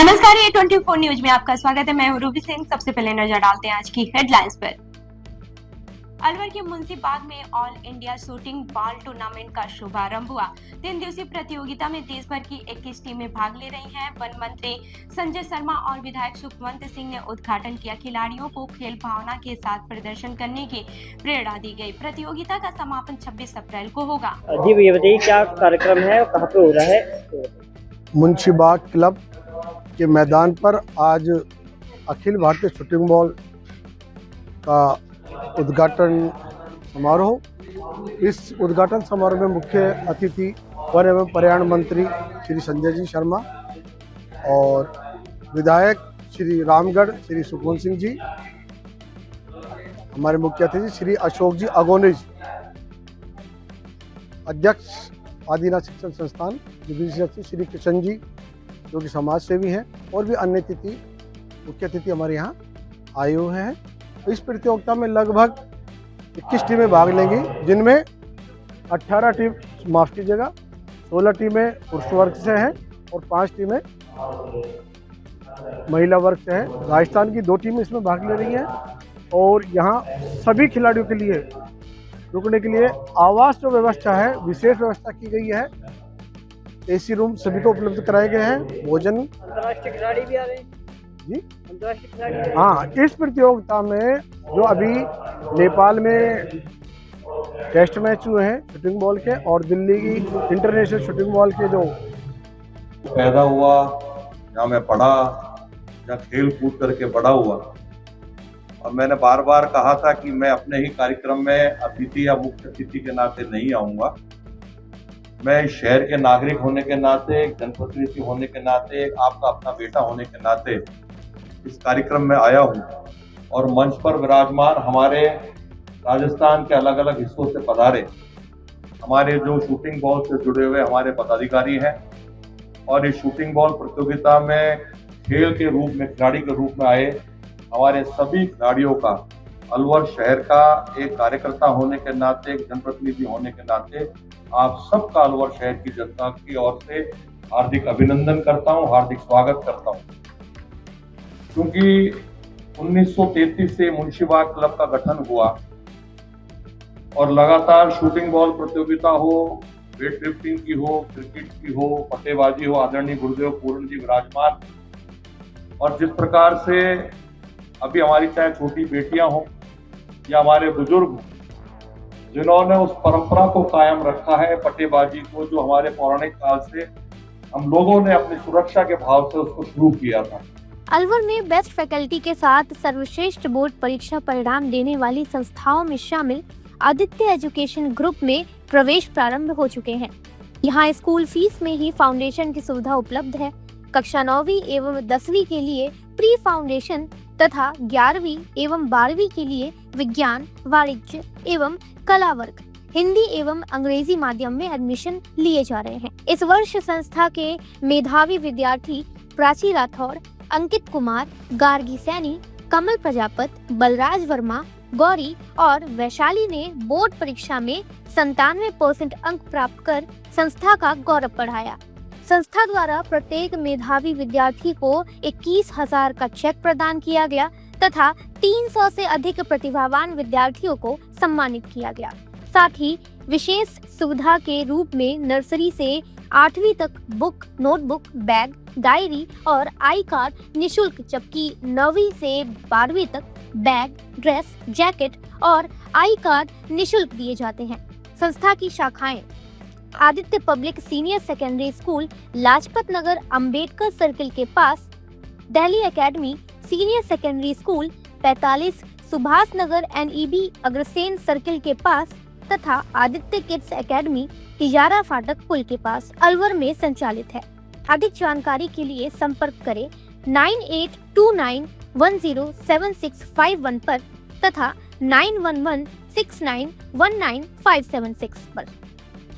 नमस्कार, ये 24 न्यूज में आपका स्वागत है। मैं हूं रूबी सिंह। सबसे पहले नजर डालते हैं आज की हेडलाइंस पर। अलवर के मुंशी बाग में all India shooting ball tournament का शुभारंभ हुआ। 3 दिवसीय प्रतियोगिता में देश भर की 21 टीमें भाग ले रही हैं। वन मंत्री संजय शर्मा और विधायक सुखवंत सिंह ने उद्घाटन किया। खिलाड़ियों को खेल भावना के साथ प्रदर्शन करने की प्रेरणा दी गई। प्रतियोगिता का समापन 26 अप्रैल को होगा। जी भैया बताइए, क्या कार्यक्रम है और कहाँ पे हो रहा है? मुंशी बाग क्लब के मैदान पर आज अखिल भारतीय शूटिंग बॉल का उद्घाटन समारोह। इस उद्घाटन समारोह में मुख्य अतिथि वन एवं पर्यावरण मंत्री श्री संजय जी शर्मा और विधायक श्री रामगढ़ श्री सुखवंत सिंह जी, हमारे मुख्य अतिथि श्री अशोक जी अगोनी जी, अध्यक्ष आदिनाथ शिक्षण संस्थान श्री किशन जी जो कि समाज सेवी हैं, और भी अन्य मुख्य अतिथि हमारे यहाँ आए हुए हैं। इस प्रतियोगिता में लगभग 21 टीमें भाग लेंगी, जिनमें 18 टीम, माफ कीजिएगा, 16 टीमें पुरुष वर्ग से हैं और 5 टीमें महिला वर्ग से हैं। राजस्थान की 2 टीमें इसमें भाग ले रही हैं और यहाँ सभी खिलाड़ियों के लिए रुकने के लिए आवास जो व्यवस्था है, विशेष व्यवस्था की गई है। एसी रूम सभी को उपलब्ध कराए गए हैं। भोजन, अंतर्राष्ट्रीय खिलाड़ी भी आ रहे हैं जी, अंतर्राष्ट्रीय खिलाड़ी। हाँ, इस प्रतियोगिता में जो अभी नेपाल में टेस्ट मैच हुए हैं शूटिंग बॉल के, और दिल्ली की इंटरनेशनल शूटिंग बॉल के जो पैदा हुआ, जहाँ मैं पढ़ा, जहाँ खेल कूद करके बड़ा हुआ, और मैंने बार बार कहा था कि मैं अपने ही कार्यक्रम में अतिथि या मुख्य अतिथि के नाते नहीं आऊँगा। मैं इस शहर के नागरिक होने के नाते, एक जनप्रतिनिधि होने के नाते, आपका अपना बेटा होने के नाते इस कार्यक्रम में आया हूँ। और मंच पर विराजमान हमारे राजस्थान के अलग अलग हिस्सों से पधारे हमारे जो शूटिंग बॉल से जुड़े हुए हमारे पदाधिकारी हैं, और इस शूटिंग बॉल प्रतियोगिता में खेल के रूप में, खिलाड़ी के रूप में आए हमारे सभी खिलाड़ियों का अलवर शहर का एक कार्यकर्ता होने के नाते, एक जनप्रतिनिधि होने के नाते आप सबका अलवर शहर की जनता की ओर से हार्दिक अभिनंदन करता हूं, हार्दिक स्वागत करता हूं। क्योंकि 1933 से मुंशी बाग क्लब का गठन हुआ और लगातार शूटिंग बॉल प्रतियोगिता हो, वेट लिफ्टिंग की हो, क्रिकेट की हो, पत्तेबाजी हो, आदरणीय गुरुदेव पूर्ण जी विराजमान, और जिस प्रकार से अभी हमारी चाहे छोटी बेटियां हो या हमारे बुजुर्ग, जिन्होंने उस परंपरा को कायम रखा है, पट्टेबाजी को, जो हमारे पौराणिक काल से हम लोगों ने अपनी सुरक्षा के भाव से उसको शुरू किया था। अलवर में बेस्ट फैकल्टी के साथ सर्वश्रेष्ठ बोर्ड परीक्षा परिणाम देने वाली संस्थाओं में शामिल आदित्य एजुकेशन ग्रुप में प्रवेश प्रारंभ हो चुके हैं। यहाँ स्कूल फीस में ही फाउंडेशन की सुविधा उपलब्ध है। कक्षा 9वीं एवं 10वीं के लिए प्री फाउंडेशन तथा 11वीं एवं 12वीं के लिए विज्ञान, वाणिज्य एवं कला वर्ग, हिंदी एवं अंग्रेजी माध्यम में एडमिशन लिए जा रहे हैं। इस वर्ष संस्था के मेधावी विद्यार्थी प्राची राठौर, अंकित कुमार, गार्गी सैनी, कमल प्रजापत, बलराज वर्मा, गौरी और वैशाली ने बोर्ड परीक्षा में 97% अंक प्राप्त कर संस्था का गौरव बढ़ाया। संस्था द्वारा प्रत्येक मेधावी विद्यार्थी को 21,000 का चेक प्रदान किया गया तथा 300 से अधिक प्रतिभावान विद्यार्थियों को सम्मानित किया गया। साथ ही विशेष सुविधा के रूप में नर्सरी से 8वीं तक बुक, नोटबुक, बैग, डायरी और आई कार्ड निःशुल्क, जबकि 9वीं से 12वीं तक बैग, ड्रेस, जैकेट और आई कार्ड निःशुल्क दिए जाते हैं। संस्था की शाखाएं Aditya public senior secondary school, Lajpat Nagar Ambedkar circle के पास, Delhi academy senior secondary school 45 Subhash Nagar NEB Agrasen circle के पास तथा आदित्य किड्स एकेडमी तिजारा फाटक पुल के पास अलवर में संचालित है। अधिक जानकारी के लिए संपर्क करें 9829107651 पर तथा 9116919576 पर।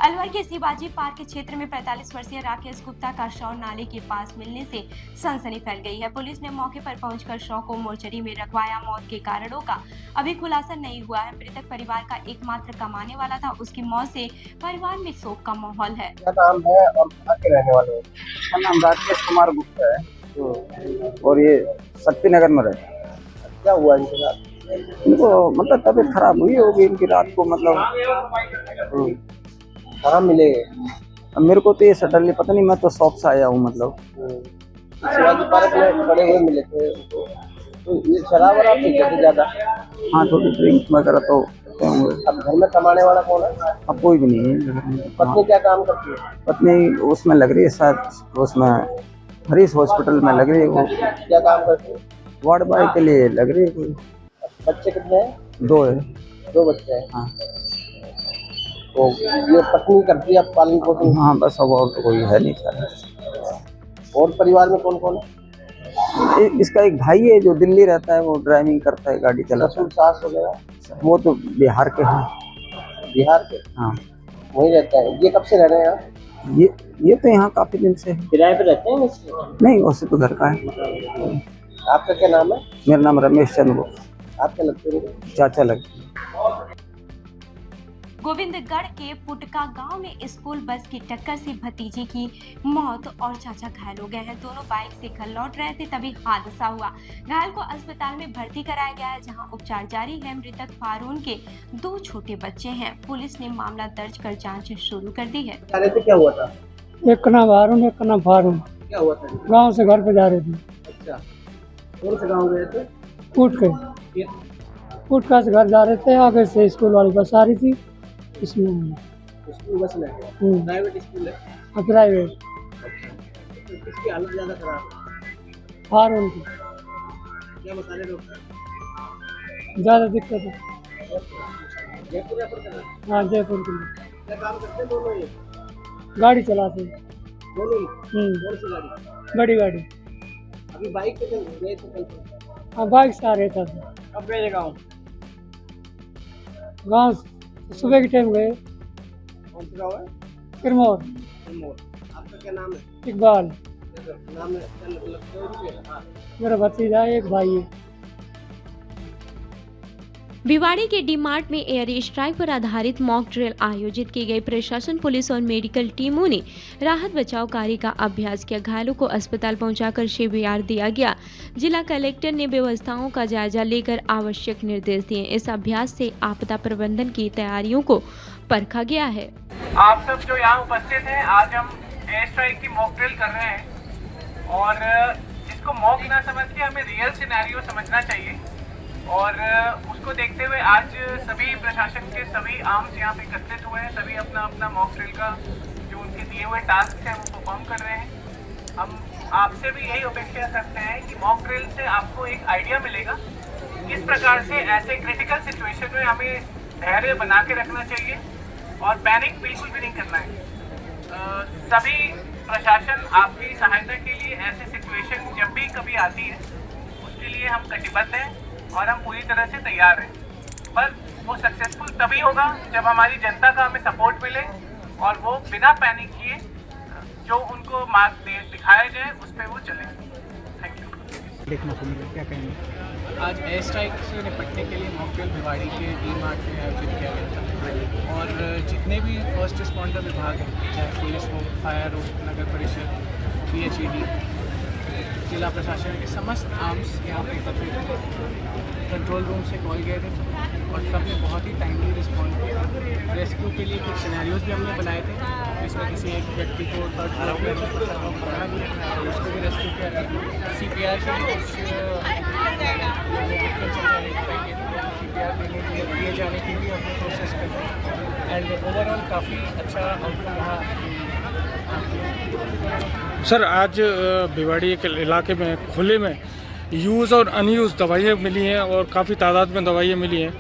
अलवर के शिवाजी पार्क के क्षेत्र में 45 वर्षीय राकेश गुप्ता का शव नाले के पास मिलने से सनसनी फैल गई है। पुलिस ने मौके पर पहुंचकर शव को मोर्चरी में रखवाया। मौत के कारणों का अभी खुलासा नहीं हुआ है। मृतक परिवार का एकमात्र कमाने वाला था। उसकी मौत से परिवार में शोक का माहौल है। क्या नाम है और कहाँ के रहने वाले हैं? नाम राकेश कुमार गुप्ता है। तो और ये शक्ति नगर में रहते हैं। क्या हुआ इनके साथ? इनको मतलब तबीयत खराब हुई होगी इनकी रात को, मतलब कहाँ मिले? अब मेरे को तो ये सडनली पता नहीं, मैं तो शॉप से आया हूँ मतलब। शिवाजी पार्क में खड़े हुए मिले थे उनको। तो ये शराब वराब पीते थे ज्यादा? हाँ, थोड़ी ड्रिंक वगैरह तो करते होंगे। अब घर में कमाने वाला कौन है? अब कोई भी नहीं है। पत्नी क्या काम करती है? पत्नी उसमें लग रही है शायद, उसमें हरीश हॉस्पिटल में लग रही है, वो क्या काम करती है? वार्ड बॉय के लिए लग रही है कोई। बच्चे कितने हैं? 2 है। 2 बच्चे हैं। हाँ तो ये पत्नी करती है अब पालन पोषण? हाँ, बस अब और तो कोई है नहीं शायद। और परिवार में कौन कौन है? इसका एक भाई है जो दिल्ली रहता है, वो ड्राइविंग करता है, गाड़ी चलाता ससुर सास वगैरह? है। वो तो बिहार के हैं। बिहार के? हाँ, वहीं रहता है। ये कब से रह रहे हैं यहाँ? ये तो यहाँ काफी दिन से है। किराए पे रहते हैं इसके? नहीं, वैसे तो घर का है। आपका क्या नाम है? मेरा नाम रमेश चंद्र गुप्ता। आप क्या लगते हैं? चाचा लगते हैं। गोविंदगढ़ के पुटका गांव में स्कूल बस की टक्कर से भतीजे की मौत और चाचा घायल हो गए हैं। दोनों बाइक से घर लौट रहे थे तभी हादसा हुआ। घायल को अस्पताल में भर्ती कराया गया है, जहां उपचार जारी है। मृतक फारून के 2 छोटे बच्चे हैं। पुलिस ने मामला दर्ज कर जांच शुरू कर दी है। जा रहे थे, क्या हुआ था? एक का नाम हारून, एक का नाम फारून। क्या हुआ था? गांव से घर पे जा रहे थे। अच्छा, कौन से गाँव गए थे? पुटका से घर जा रहे थे। आगे से स्कूल वाली बस आ रही थी, इसमें स्कूल बस में? प्राइवेट स्कूल है? प्राइवेट। तो किसकी हालत ज्यादा खराब है? फारून की क्या बता रहे डॉक्टर? ज़्यादा दिक्कत है। जयपुर रेफर कर रहे हैं? हाँ, जयपुर के लिए। क्या काम करते हैं दोनों ये? गाड़ी चलाते हैं। दोनों ही? कौन सी गाड़ी? बड़ी गाड़ी। अभी बाइक पे गए थे कल? हाँ, बाइक से आ रहे थे। कब गए गाँव? गाँव सुबह के टाइम गए। कौन सा गाँव है? किरमौर। आपका क्या नाम है? इकबाल। नाम है क्या लगता है? हाँ। मेरा भतीजा है, एक भाई है। भिवाड़ी के डी मार्ट में एयर स्ट्राइक पर आधारित मॉक ड्रिल आयोजित की गई। प्रशासन, पुलिस और मेडिकल टीमों ने राहत बचाव कार्य का अभ्यास किया। घायलों को अस्पताल पहुंचाकर CPR दिया गया। जिला कलेक्टर ने व्यवस्थाओं का जायजा लेकर आवश्यक निर्देश दिए। इस अभ्यास से आपदा प्रबंधन की तैयारियों को परखा गया है। आप सब जो यहाँ उपस्थित हैं, आज हम एयर स्ट्राइक की मॉक ड्रिल कर रहे हैं और इसको मॉक ना समझ के हमें रियल सिनेरियो समझना चाहिए। और उसको देखते हुए आज सभी प्रशासन के सभी आर्म्स यहाँ पे एकत्रित हुए हैं। सभी अपना अपना मॉक ड्रिल का जो उनके दिए हुए टास्क हैं वो परफॉर्म कर रहे हैं। हम आपसे भी यही अपेक्षा करते हैं कि मॉक ड्रिल से आपको एक आइडिया मिलेगा किस प्रकार से ऐसे क्रिटिकल सिचुएशन में हमें धैर्य बना के रखना चाहिए और पैनिक बिल्कुल भी नहीं करना है। सभी प्रशासन आपकी सहायता के लिए ऐसे सिचुएशन जब भी कभी आती है उसके लिए हम कटिबद्ध हैं और हम पूरी तरह से तैयार हैं। पर वो सक्सेसफुल तभी होगा जब हमारी जनता का हमें सपोर्ट मिले और वो बिना पैनिक किए जो उनको मार्ग दिखाया जाए उस पर वो चले। Thank you. देखना को मिला, क्या कहेंगे? आज एयर स्ट्राइक से निपटने के लिए मॉक ड्रिल भिवाड़ी के डी मार्ट में आयोजित किया गया था और जितने भी फर्स्ट रिस्पॉन्डर विभाग हैं, चाहे पुलिस हो, फायर हो, नगर परिषद, PHED, जिला प्रशासन के समस्त आर्म्स यहाँ पे एकत्रित हुए। कंट्रोल रूम से कॉल गए थे और सब ने बहुत ही टाइमली रिस्पॉन्ड किया। रेस्क्यू के लिए कुछ सिनेरियोज भी हमने बनाए थे जिसमें किसी एक व्यक्ति को थर्ड फ्लोर पे उसको भी रेस्क्यू किया गया। CPR के लिए कुछ CPR दिए जाने की भी हमने कोशिश कर रहे हैं एंड ओवरऑल काफ़ी अच्छा आउटकम रहा। सर, आज भिवाड़ी के इलाके में खुले में यूज़ और अनयूज़ दवाइयाँ मिली हैं और काफ़ी तादाद में दवाइयाँ मिली हैं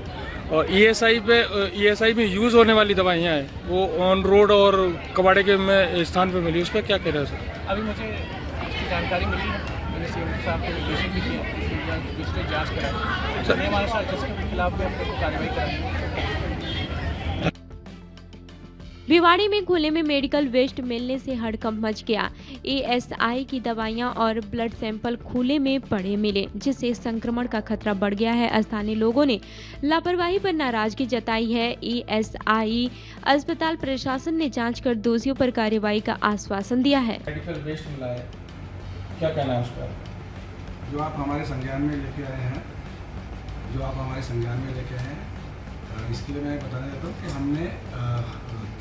और ESI में यूज़ होने वाली दवाइयाँ हैं वो ऑन रोड और कबाड़े के में स्थान पे मिली। उस पर क्या कह रहे हैं सर? अभी मुझे इसकी जानकारी मिली है, मैंने CM साहब को निर्देशन भी किया, दूसरे जाँच कराई सर। हमारे साथ जिसके खिलाफ भी हम लोग को कार्रवाई कराएंगे। भिवाड़ी में खुले में मेडिकल वेस्ट मिलने से हड़कंप मच गया। ASI की दवाइयां और ब्लड सैंपल खुले में पड़े मिले, जिससे संक्रमण का खतरा बढ़ गया है। स्थानीय लोगों ने लापरवाही पर नाराजगी जताई है। ASI अस्पताल प्रशासन ने जांच कर दोषियों पर कार्रवाई का आश्वासन दिया है। मेडिकल वेस्ट मिला है, क्या कहना है उस पर? जो आप हमारे संज्ञान में लेके आए हैं, इसके लिए मैं बताना चाहता हूँ कि हमने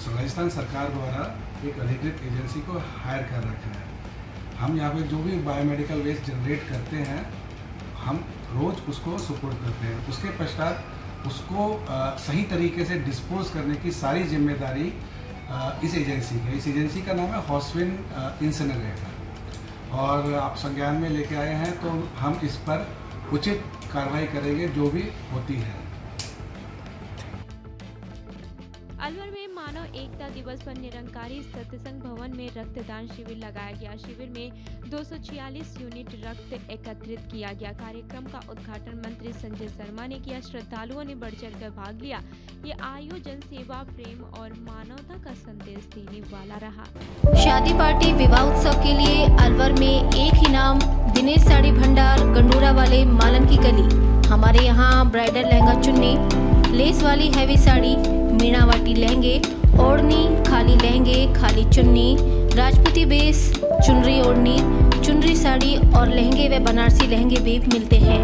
राजस्थान सरकार द्वारा एक अधिकृत एजेंसी को हायर कर रखा है। हम यहाँ पे जो भी बायोमेडिकल वेस्ट जनरेट करते हैं, हम रोज़ उसको सुपुर्द करते हैं। उसके पश्चात उसको सही तरीके से डिस्पोज करने की सारी जिम्मेदारी इस एजेंसी की। इस एजेंसी का नाम है हॉस्विन इंसिनरेटर, और आप संज्ञान में लेके आए हैं तो हम इस पर उचित कार्रवाई करेंगे जो भी होती है। अलवर में मानव एकता दिवस पर निरंकारी सत्संग भवन में रक्तदान शिविर लगाया गया। शिविर में 246 यूनिट रक्त एकत्रित किया गया। कार्यक्रम का उद्घाटन मंत्री संजय शर्मा ने किया। श्रद्धालुओं ने बढ़ चढ़कर भाग लिया। ये आयोजन सेवा, प्रेम और मानवता का संदेश देने वाला रहा। शादी पार्टी विवाह उत्सव के लिए अलवर में एक ही नाम, दिनेश साड़ी भंडार, गंडूरा वाले, मालन की गली। हमारे यहाँ ब्राइडल लहंगा चुन्नी, लेस वाली हैवी साड़ी, मीनावाटी लहंगे, ओढ़नी, खाली लहंगे, खाली चुन्नी, राजपूती बेस, चुनरी ओढ़नी, चुनरी साड़ी और लहंगे व बनारसी लहंगे भी मिलते हैं।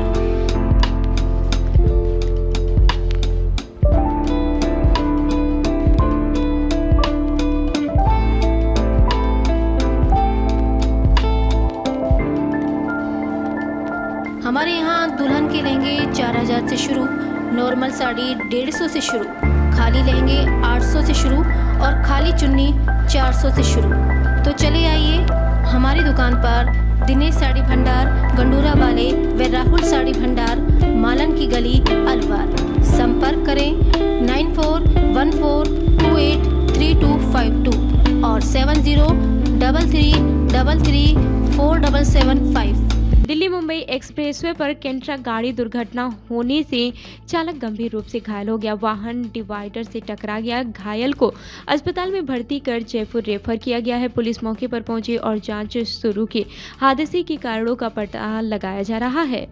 हमारे यहाँ दुल्हन के लहंगे 4000 से शुरू, नॉर्मल साड़ी 150 से शुरू, खाली लहंगे 800 से शुरू और खाली चुन्नी 400 से शुरू। तो चले आइए हमारी दुकान पर, दिनेश साड़ी भंडार, गंडूरा वाले व राहुल साड़ी भंडार, मालन की गली, अलवर। संपर्क करें 9414283252 और 7033334775। दिल्ली मुंबई एक्सप्रेसवे पर कैंट्रा गाड़ी दुर्घटना होने से चालक गंभीर रूप से घायल हो गया। वाहन डिवाइडर से टकरा गया। घायल को अस्पताल में भर्ती कर जयपुर रेफर किया गया है। पुलिस मौके पर पहुंची और जांच शुरू की। हादसे के कारणों का पता लगाया जा रहा है।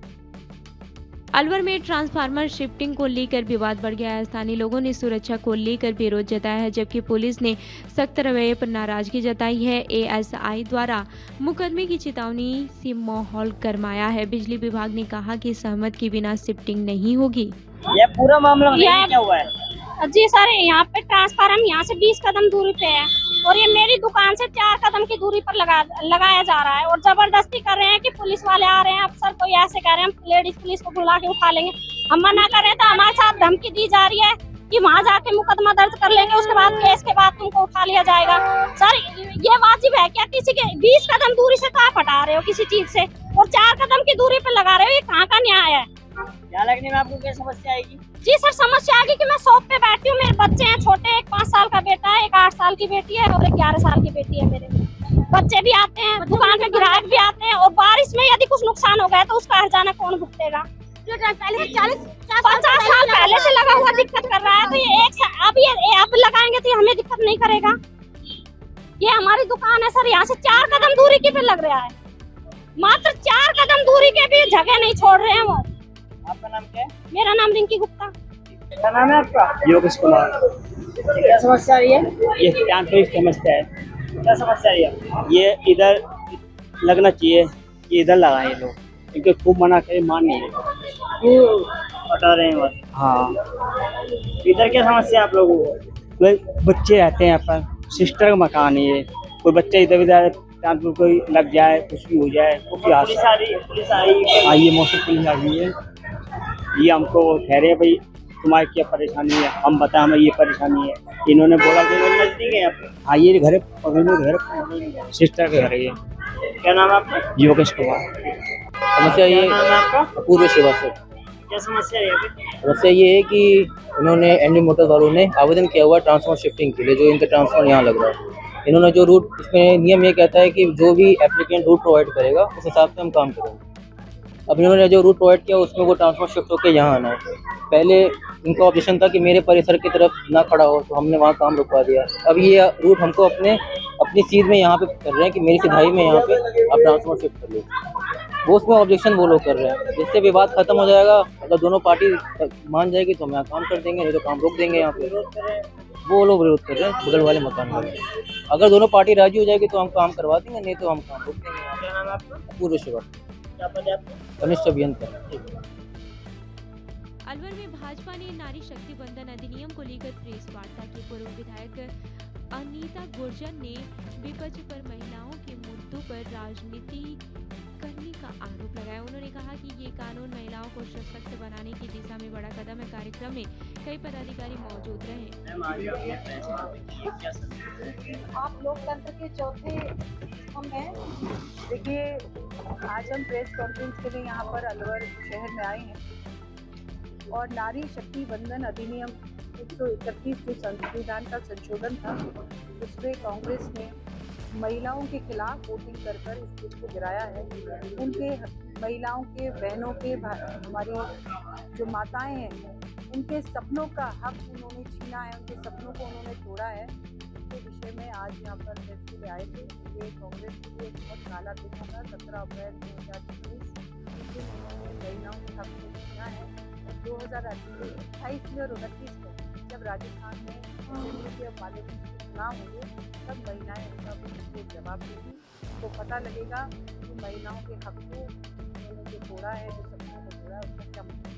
अलवर में ट्रांसफार्मर शिफ्टिंग को लेकर विवाद बढ़ गया है। स्थानीय लोगों ने सुरक्षा को लेकर विरोध जताया है, जबकि पुलिस ने सख्त रवैये पर नाराजगी जताई है। एएसआई द्वारा मुकदमे की चेतावनी से माहौल गरमाया है। बिजली विभाग ने कहा कि सहमत के बिना शिफ्टिंग नहीं होगी। यह पूरा मामला क्या हुआ है? जी सर, यहाँ पे ट्रांसफार्मर यहाँ से 20 कदम दूरी पे है और ये मेरी दुकान से 4 कदम की दूरी पर लगाया जा रहा है और जबरदस्ती कर रहे हैं कि पुलिस वाले आ रहे हैं, अफसर कोई ऐसे कह रहे हैं हम लेडीज पुलिस को बुला के उठा लेंगे। हम मना कर रहे हैं तो हमारे साथ धमकी दी जा रही है कि वहाँ जाके मुकदमा दर्ज कर लेंगे, उसके बाद केस के बाद तुमको उठा लिया जाएगा। सर ये वाजिब है क्या? किसी के 20 कदम दूरी से तो आप हटा रहे हो किसी चीज से और 4 कदम की दूरी पे लगा रहे हो, ये कहाँ का न्याय है? क्या लगने में आपको क्या समस्या आएगी? जी सर, समस्या आएगी कि मैं शॉप पे बैठी हूँ, मेरे बच्चे हैं छोटे, एक 5 साल का बेटा है, एक 8 साल की बेटी है और एक 11 साल की बेटी है। मेरे बच्चे भी आते हैं, दुकान पे ग्राहक भी आते हैं और बारिश में यदि कुछ नुकसान हो गया तो उसका हर्जाना कौन भुगतेगा? पहले 50 साल पहले से लगा हुआ दिक्कत कर रहा है, तो ये अब लगाएंगे तो हमें दिक्कत नहीं करेगा। ये हमारी दुकान है सर, यहाँ से 4 कदम दूरी की पे लग रहा है, मात्र 4 कदम दूरी के भी जगह नहीं छोड़ रहे हैं वो। आपका नाम क्या है? मेरा नाम रिंकी गुप्ता। क्या नाम है आपका? योगेश कुमार। क्या समस्या आ रही है? ये ट्रांसफर समस्या है। क्या समस्या आ रही है? ये इधर लगना चाहिए, ये इधर लगाए लोग, इनके खूब मना करे, मान नहीं है, हटा रहे हैं बस। हाँ। इधर क्या समस्या आप लोगों को? बच्चे रहते हैं यहाँ पर, सिस्टर का मकान है ये, कोई बच्चा इधर उधर ट्रांसफर कोई लग जाए, कुछ भी हो जाए, कुछ भी पुलिस आ रही है। हाँ, ये मौसम पुलिस आ गई है। ये हमको कह रहे हैं भाई तुम्हारी क्या परेशानी है, हम बताएं हमें ये परेशानी है। इन्होंने बोला कि नजदीक है आपके? हाँ, ये घर घर सिस्टर के घर है ये। क्या नाम है आपका? योगेश कुमार। समस्या ये क्या नाम है आपका? पूर्व सेवा से। क्या समस्या है? समस्या ये है कि इन्होंने एनडी मोटर वालों ने आवेदन किया हुआ ट्रांसफार्मर शिफ्टिंग के लिए, जो इनका ट्रांसफार्मर यहाँ लग रहा है। इन्होंने जो रूट, इसमें नियम ये कहता है कि जो भी एप्लीकेंट रूट प्रोवाइड करेगा उस हिसाब से हम काम करेंगे। अब इन्होंने जो रूट प्रोवाइड किया उसमें वो ट्रांसफार्मर शिफ्ट होकर यहाँ आना है। पहले इनका ऑब्जेक्शन था कि मेरे परिसर की तरफ ना खड़ा हो, तो हमने वहाँ काम रुकवा दिया। अब ये रूट हमको अपनी सीध में यहाँ पे कर रहे हैं कि मेरी सिधाई में यहाँ पे आप ट्रांसफार्मर शिफ्ट कर लो। वो उसमें ऑब्जेक्शन वो लोग कर रहे हैं, जिससे विवाद खत्म हो जाएगा। अगर दोनों पार्टी मान जाएगी तो हम यहाँ काम कर देंगे, नहीं तो काम रोक देंगे। यहाँ पे वो लोग विरोध कर रहे हैं, बगल वाले मकान वाले। अगर दोनों पार्टी राजी हो जाएगी तो हम काम करवा देंगे, नहीं तो हम काम रोक देंगे। क्या नाम है आपका? पूर्व सेवा। कनिष्ठ अभियंता। अलवर में भाजपा ने नारी शक्ति बंधन अधिनियम को लेकर प्रेस वार्ता की। पूर्व विधायक अनीता गुर्जर ने विपक्ष पर महिलाओं के मुद्दों पर राजनीति करने का आरोप लगाया। उन्होंने कहा कि ये कानून महिलाओं को सशक्त बनाने की दिशा में बड़ा कदम है। कार्यक्रम में कई पदाधिकारी मौजूद रहे। आप लोकतंत्र के चौथे स्तंभ हैं। देखिए, आज हम प्रेस कॉन्फ्रेंस के लिए यहाँ पर अलवर शहर में आए हैं और नारी शक्ति बंधन अधिनियम 131 जो संविधान का संशोधन था, उसमें कांग्रेस ने महिलाओं के खिलाफ वोटिंग कर इस बिल को गिराया है। उनके महिलाओं के, बहनों के, हमारी जो माताएं हैं, उनके सपनों का हक उन्होंने छीना है, उनके सपनों को उन्होंने तोड़ा है। इसके विषय में आज यहाँ पर प्रेस के लिए आए थे। ये कांग्रेस के लिए एक बहुत काला दिन होगा। 17 अप्रैल 2023 उन्होंने महिलाओं के हक को छीना है। 2028 में और 29 में जब राजस्थान में असेंबली के पार्लियामेंट के चुनाव होंगे, तब महिलाएं उनका बिल्कुल जवाब देंगी। तो पता लगेगा कि महिलाओं के हक को उन्होंने जो तोड़ा है, जो सपनों को तोड़ा है, उसका क्या मतलब।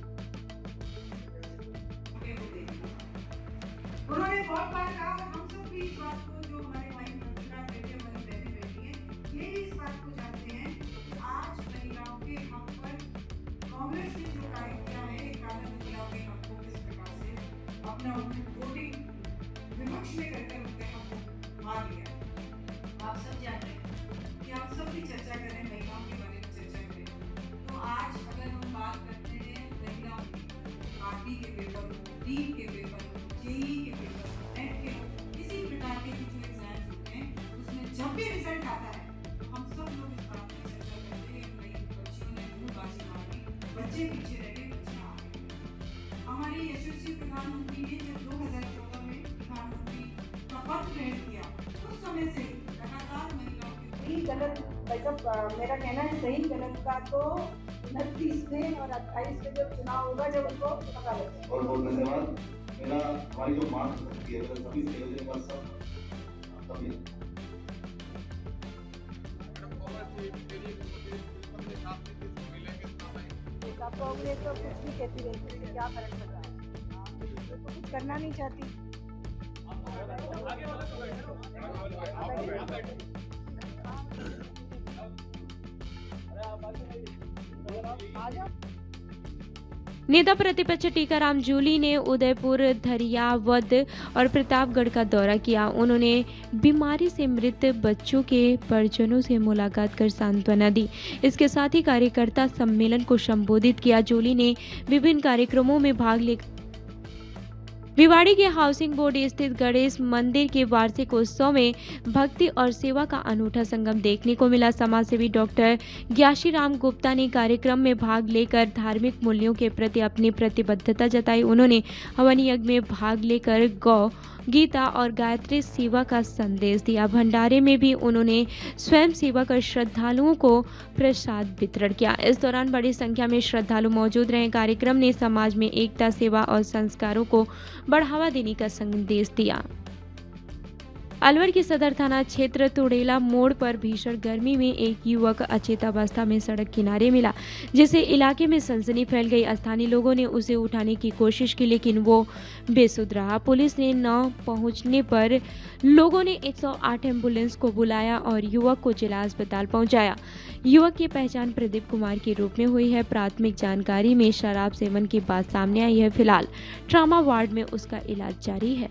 उन्होंने बहुत बार कहा, हम सब भी इस बात को, जो हमारे भाई बेटे हमारी बहनें बैठी हैं, ये इस बात को जानते हैं कि आज महिलाओं के हक पर कांग्रेस ने जो कार्य किया है, महिलाओं के हक को किस प्रकार से अपना वोटिंग विपक्ष में करके उनके हक को मार लिया। आप सब जान रहे हैं कि हम सब भी चर्चा करें, महिलाओं के बारे में चर्चा करें। तो आज अगर हम बात करते हैं महिलाओं की, आरटी के पेपर हो, नीट के पेपर हो, जेईई के पेपर हो, नेट के हो, किसी प्रकार के जो एग्जाम्स होते हैं, उसमें जब भी रिजल्ट आता है तो हम सब लोग इस बात पर चर्चा करते हैं कि भाई बच्चियों ने मुँह बाजी मारी, बच्चे पीछे रह गए, बच्चियाँ आ गई। हमारे यशस्वी प्रधानमंत्री ने जब 2014 में प्रधानमंत्री का पद ग्रहण किया, उस समय से लगातार महिलाओं के सही गलत, मतलब मेरा कहना है सही गलत का तो 29 में और 28 में जब चुनाव होगा, जब उनको पता लगेगा। और बहुत धन्यवाद। मेरा हमारी जो मांग सकती है, सभी सहयोगी पर सब कांग्रेस तो कुछ भी कहती रहती है, क्या फर्क पड़ रहा है, तो कुछ करना नहीं चाहती। नेता प्रतिपक्ष टीकाराम जूली ने उदयपुर, धरियावद और प्रतापगढ़ का दौरा किया। उन्होंने बीमारी से मृत बच्चों के परिजनों से मुलाकात कर सांत्वना दी। इसके साथ ही कार्यकर्ता सम्मेलन को संबोधित किया। जूली ने विभिन्न कार्यक्रमों में भाग लेकर भिवाड़ी के हाउसिंग बोर्ड स्थित गणेश मंदिर के वार्षिक उत्सव में भक्ति और सेवा का अनूठा संगम देखने को मिला। समाजसेवी डॉक्टर ज्ञाशीराम गुप्ता ने कार्यक्रम में भाग लेकर धार्मिक मूल्यों के प्रति अपनी प्रतिबद्धता जताई। उन्होंने हवन यज्ञ में भाग लेकर गौ, गीता और गायत्री सेवा का संदेश दिया। भंडारे में भी उन्होंने स्वयं सेवा कर श्रद्धालुओं को प्रसाद वितरण किया। इस दौरान बड़ी संख्या में श्रद्धालु मौजूद रहे। कार्यक्रम ने समाज में एकता, सेवा और संस्कारों को बढ़ावा देने का संदेश दिया। अलवर के सदर थाना क्षेत्र तुड़ेला मोड़ पर भीषण गर्मी में एक युवक अचेतावस्था में सड़क किनारे मिला, जिससे इलाके में सनसनी फैल गई। स्थानीय लोगों ने उसे उठाने की कोशिश की, लेकिन वो बेसुध रहा। पुलिस ने न पहुंचने पर लोगों ने 108 एम्बुलेंस को बुलाया और युवक को जिला अस्पताल पहुंचाया। युवक की पहचान प्रदीप कुमार के रूप में हुई है। प्राथमिक जानकारी में शराब सेवन की बात सामने आई है। फिलहाल ट्रॉमा वार्ड में उसका इलाज जारी है।